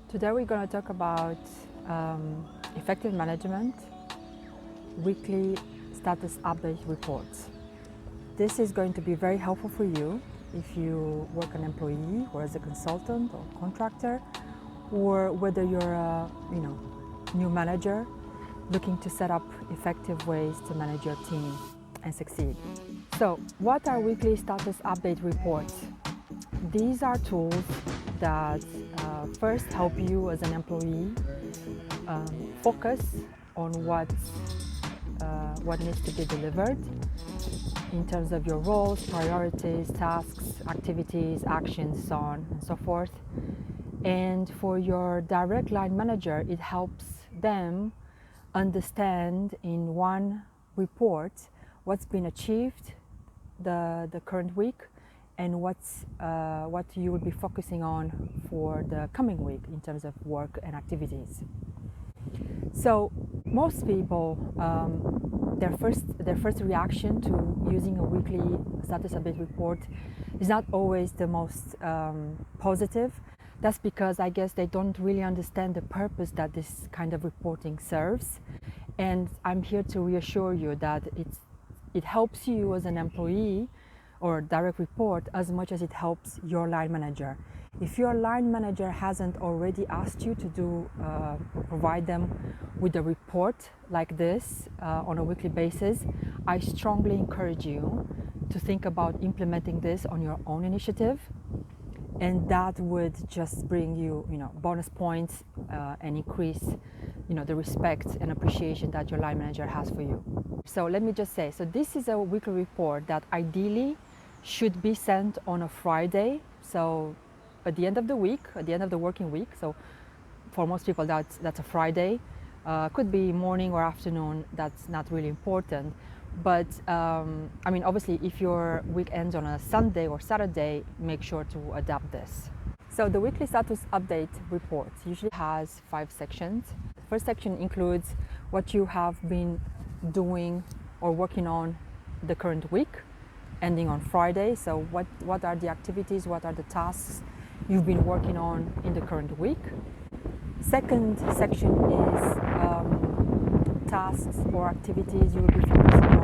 Today we're going to talk about effective management, weekly status update reports. This is going to be very helpful for you if you work an employee or as a consultant or contractor, or whether you're a new manager looking to set up effective ways to manage your team and succeed. So, what are weekly status update reports? These are tools that first help you as an employee focus on what needs to be delivered in terms of your roles, priorities, tasks, activities, actions, so on and so forth. And for your direct line manager, it helps them understand in one report what's been achieved the current week and what you will be focusing on for the coming week in terms of work and activities. So most people, their first reaction to using a weekly status update report is not always the most positive. That's because I guess they don't really understand the purpose that this kind of reporting serves. And I'm here to reassure you that it helps you as an employee or direct report as much as it helps your line manager. If your line manager hasn't already asked you to provide them with a report like this on a weekly basis, I strongly encourage you to think about implementing this on your own initiative, and that would just bring you, bonus points and increase, the respect and appreciation that your line manager has for you. So let me just say, so this is a weekly report that ideally should be sent on a Friday. So at the end of the week, at the end of the working week. So for most people, that's a Friday. Could be morning or afternoon. That's not really important. But obviously, if your week ends on a Sunday or Saturday, make sure to adapt this. So the weekly status update report usually has 5 sections. The first section includes what you have been doing or working on the current week, ending on Friday. So what are the activities, what are the tasks you've been working on in the current week. Second section is tasks or activities you will be focusing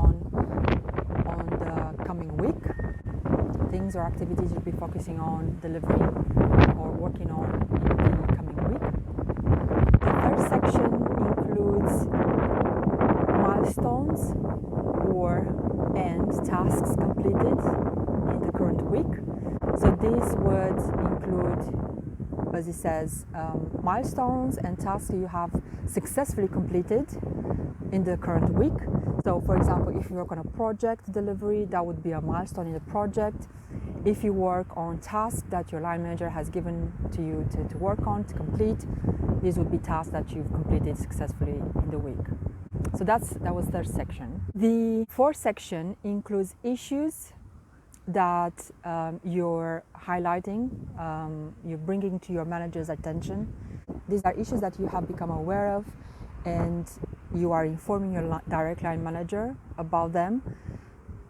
on the coming week. Things or activities you'll be focusing on delivering or working on in the coming week. The third section includes milestones or tasks completed in the current week. So these would include, as it says, milestones and tasks you have successfully completed in the current week. So for example, if you work on a project delivery, that would be a milestone in the project. If you work on tasks that your line manager has given to you to work on, to complete, these would be tasks that you've completed successfully in the week. So that was third section. The fourth section includes issues that you're highlighting, you're bringing to your manager's attention. These are issues that you have become aware of and you are informing your direct line manager about them.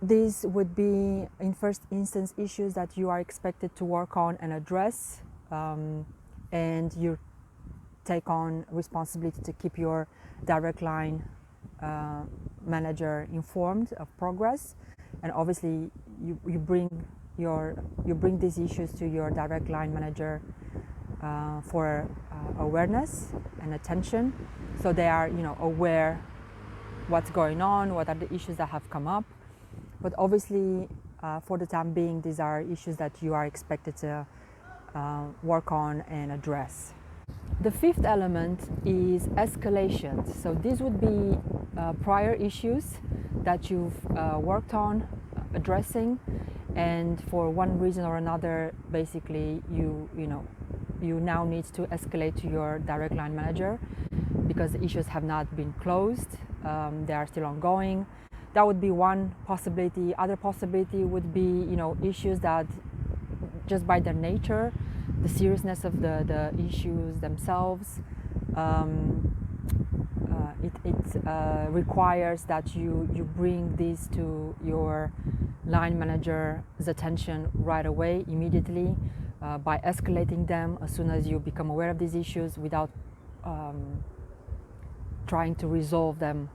These would be, in first instance, issues that you are expected to work on and address, and you take on responsibility to keep your direct line manager informed of progress. And obviously you bring these issues to your direct line manager for awareness and attention, so they are aware what's going on, what are the issues that have come up. But obviously for the time being, these are issues that you are expected to work on and address. The fifth element is escalations. So these would be prior issues that you've worked on addressing, and for one reason or another, basically you now need to escalate to your direct line manager because the issues have not been closed, they are still ongoing. That would be one possibility. Other possibility would be issues that just by their nature, the seriousness of the issues themselves, it requires that you bring these to your line manager's attention right away, immediately. by escalating them as soon as you become aware of these issues without trying to resolve them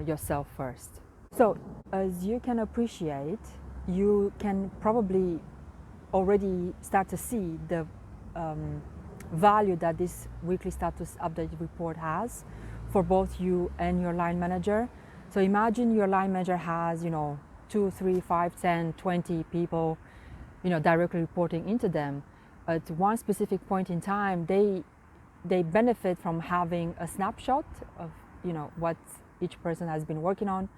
yourself first. So, as you can appreciate, you can probably already start to see the value that this weekly status update report has for both you and your line manager. So imagine your line manager has, 2, 3, 5, 10, 20 people, directly reporting into them. At one specific point in time, they benefit from having a snapshot of, what each person has been working on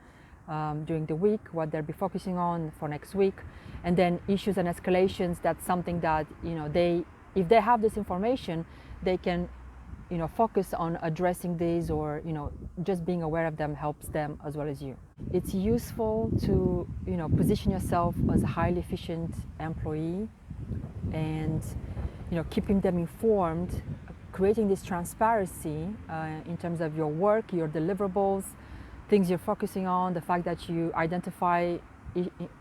during the week, what they'll be focusing on for next week, and then issues and escalations. That's something that if they have this information, they can focus on addressing these, or just being aware of them helps them as well as you. It's useful to position yourself as a highly efficient employee, and keeping them informed, creating this transparency in terms of your work, your deliverables, things you're focusing on, the fact that you identify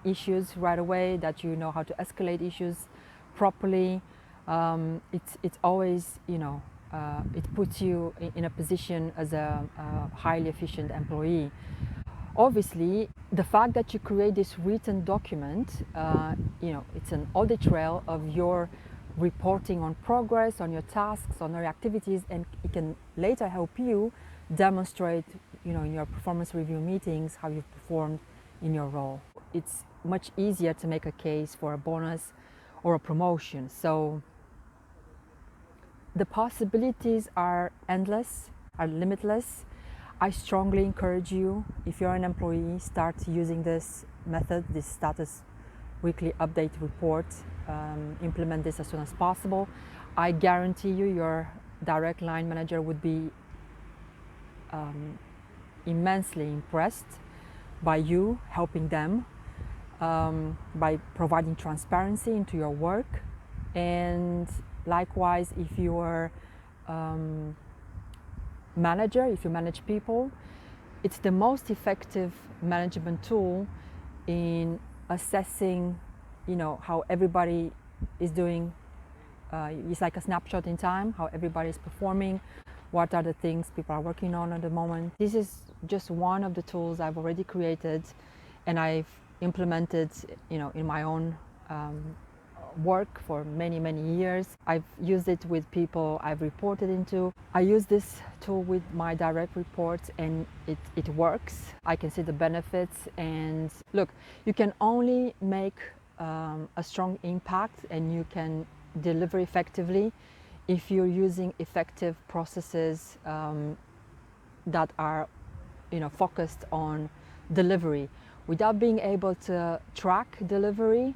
issues right away, that you know how to escalate issues properly. It's always, it puts you in a position as a highly efficient employee. Obviously, the fact that you create this written document, it's an audit trail of your reporting on progress, on your tasks, on your activities, and it can later help you demonstrate, in your performance review meetings, how you've performed in your role. It's much easier to make a case for a bonus or a promotion. So the possibilities are endless, are limitless. I strongly encourage you, if you're an employee, start using this method, this status weekly update report. Implement this as soon as possible. I guarantee you your direct line manager would be immensely impressed by you helping them, by providing transparency into your work. And likewise, if you're manager, if you manage people, it's the most effective management tool in assessing, how everybody is doing. It's like a snapshot in time, how everybody is performing, what are the things people are working on at the moment. This is just one of the tools I've already created and I've implemented, in my own work for many, many years. I've used it with people I've reported into. I use this tool with my direct reports and it works. I can see the benefits, and look, you can only make a strong impact and you can deliver effectively if you're using effective processes that are focused on delivery. Without being able to track delivery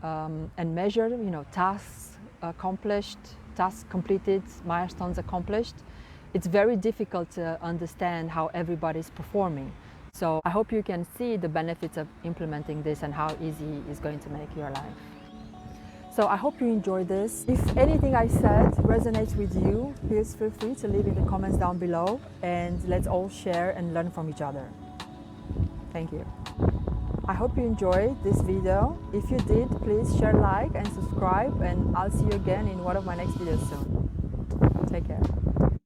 and measure tasks accomplished, tasks completed, milestones accomplished, it's very difficult to understand how everybody's performing. So I hope you can see the benefits of implementing this and how easy it's going to make your life. So I hope you enjoyed this. If anything I said resonates with you, please feel free to leave in the comments down below, and let's all share and learn from each other. Thank you. I hope you enjoyed this video. If you did, please share, like, and subscribe, and I'll see you again in one of my next videos soon. Take care.